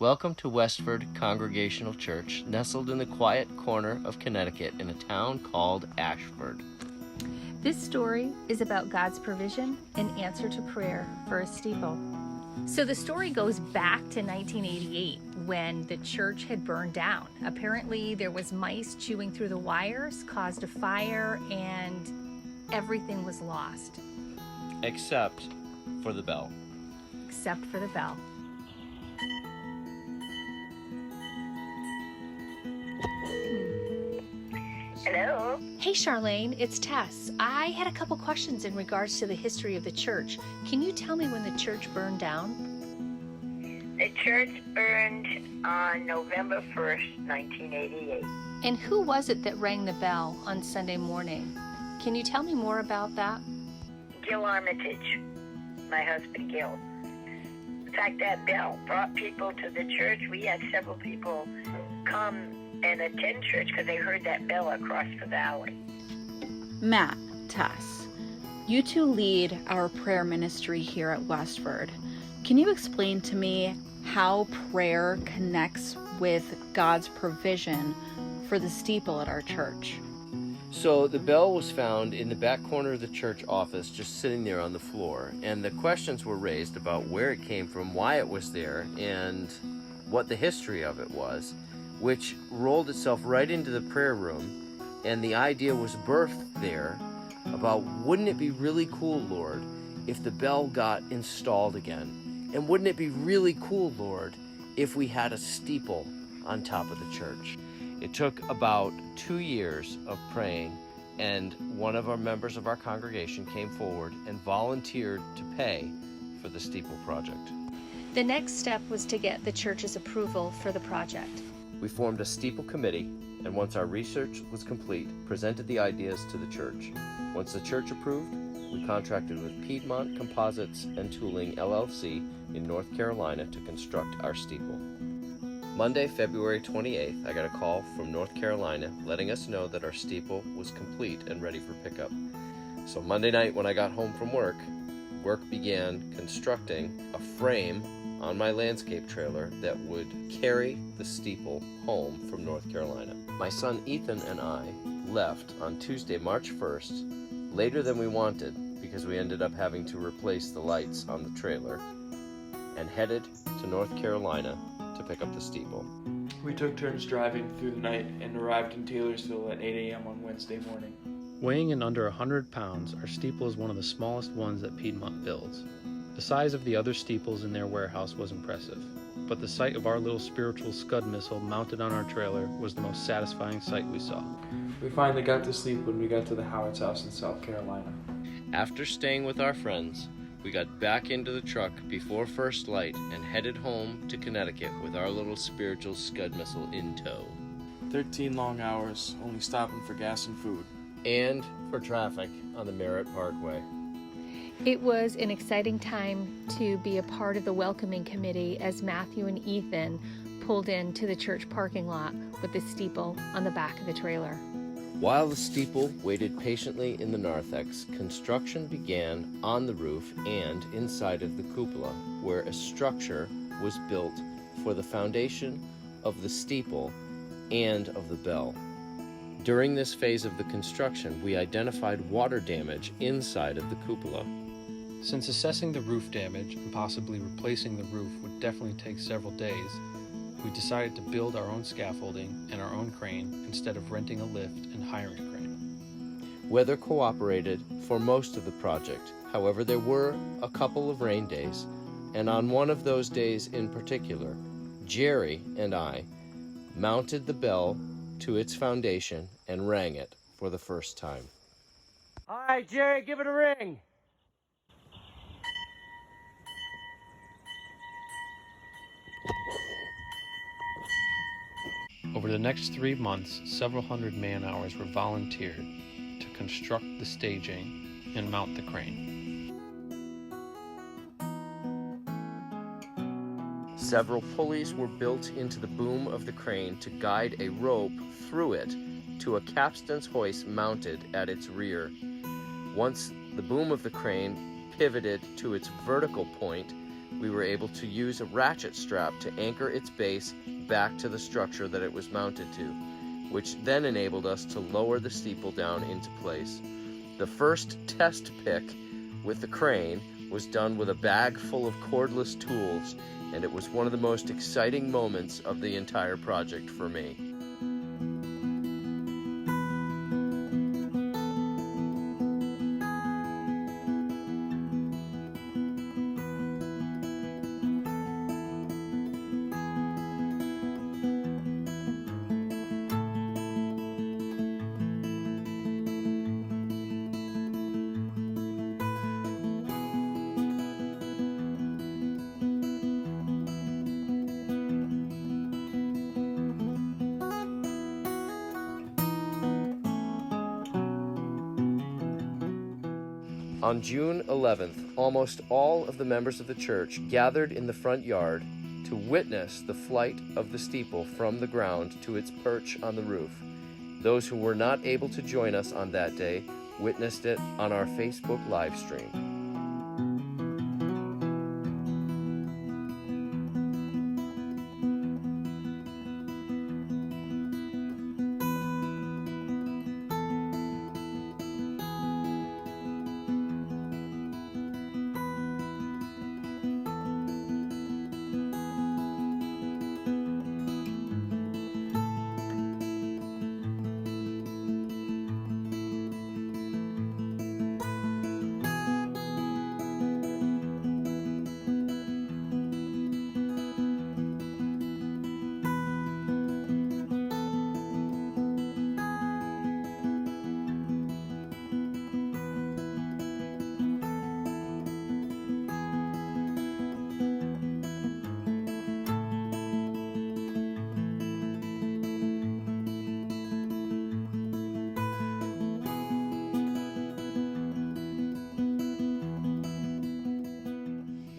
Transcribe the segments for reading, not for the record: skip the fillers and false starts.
Welcome to Westford Congregational Church, nestled in the quiet corner of Connecticut in a town called Ashford. This story is about God's provision and answer to prayer for a steeple. So the story goes back to 1988 when the church had burned down. Apparently there was mice chewing through the wires, caused a fire, and everything was lost. Except for the bell. Except for the bell. Hello? Hey Charlene, it's Tess. I had a couple questions in regards to the history of the church. Can you tell me when the church burned down? The church burned on November 1st, 1988. And who was it that rang the bell on Sunday morning? Can you tell me more about that? Gil Armitage, my husband Gil. In fact, that bell brought people to the church. We had several people come and attend church because they heard that bell across the valley. Matt, Tess, you two lead our prayer ministry here at Westford. Can you explain to me how prayer connects with God's provision for the steeple at our church? So the bell was found in the back corner of the church office, just sitting there on the floor, and the questions were raised about where it came from, why it was there, and what the history of it was, which rolled itself right into the prayer room, and the idea was birthed there about, wouldn't it be really cool, Lord, if the bell got installed again? And wouldn't it be really cool, Lord, if we had a steeple on top of the church? It took about 2 years of praying, and one of our members of our congregation came forward and volunteered to pay for the steeple project. The next step was to get the church's approval for the project. We formed a steeple committee, and once our research was complete, presented the ideas to the church. Once the church approved, we contracted with Piedmont Composites and Tooling, LLC in North Carolina to construct our steeple. Monday, February 28th, I got a call from North Carolina letting us know that our steeple was complete and ready for pickup. So Monday night when I got home from work began constructing a frame on my landscape trailer that would carry the steeple home from North Carolina. My son Ethan and I left on Tuesday, March 1st, later than we wanted because we ended up having to replace the lights on the trailer, and headed to North Carolina to pick up the steeple. We took turns driving through the night and arrived in Taylorsville at 8 a.m. on Wednesday morning. Weighing in under 100 pounds, our steeple is one of the smallest ones that Piedmont builds. The size of the other steeples in their warehouse was impressive, but the sight of our little spiritual Scud missile mounted on our trailer was the most satisfying sight we saw. We finally got to sleep when we got to the Howard's house in South Carolina. After staying with our friends, we got back into the truck before first light and headed home to Connecticut with our little spiritual Scud missile in tow. 13 long hours, only stopping for gas and food. And for traffic on the Merritt Parkway. It was an exciting time to be a part of the welcoming committee as Matthew and Ethan pulled into the church parking lot with the steeple on the back of the trailer. While the steeple waited patiently in the narthex, construction began on the roof and inside of the cupola, where a structure was built for the foundation of the steeple and of the bell. During this phase of the construction, we identified water damage inside of the cupola. Since assessing the roof damage and possibly replacing the roof would definitely take several days, we decided to build our own scaffolding and our own crane instead of renting a lift and hiring a crane. Weather cooperated for most of the project. However, there were a couple of rain days, and on one of those days in particular, Jerry and I mounted the bell to its foundation and rang it for the first time. All right, Jerry, give it a ring. Over the next 3 months, several hundred man-hours were volunteered to construct the staging and mount the crane. Several pulleys were built into the boom of the crane to guide a rope through it to a capstan hoist mounted at its rear. Once the boom of the crane pivoted to its vertical point, we were able to use a ratchet strap to anchor its base back to the structure that it was mounted to, which then enabled us to lower the steeple down into place. The first test pick with the crane was done with a bag full of cordless tools, and it was one of the most exciting moments of the entire project for me. On June 11th, almost all of the members of the church gathered in the front yard to witness the flight of the steeple from the ground to its perch on the roof. Those who were not able to join us on that day witnessed it on our Facebook live stream.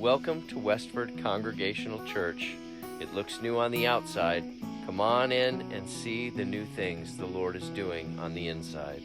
Welcome to Westford Congregational Church. It looks new on the outside. Come on in and see the new things the Lord is doing on the inside.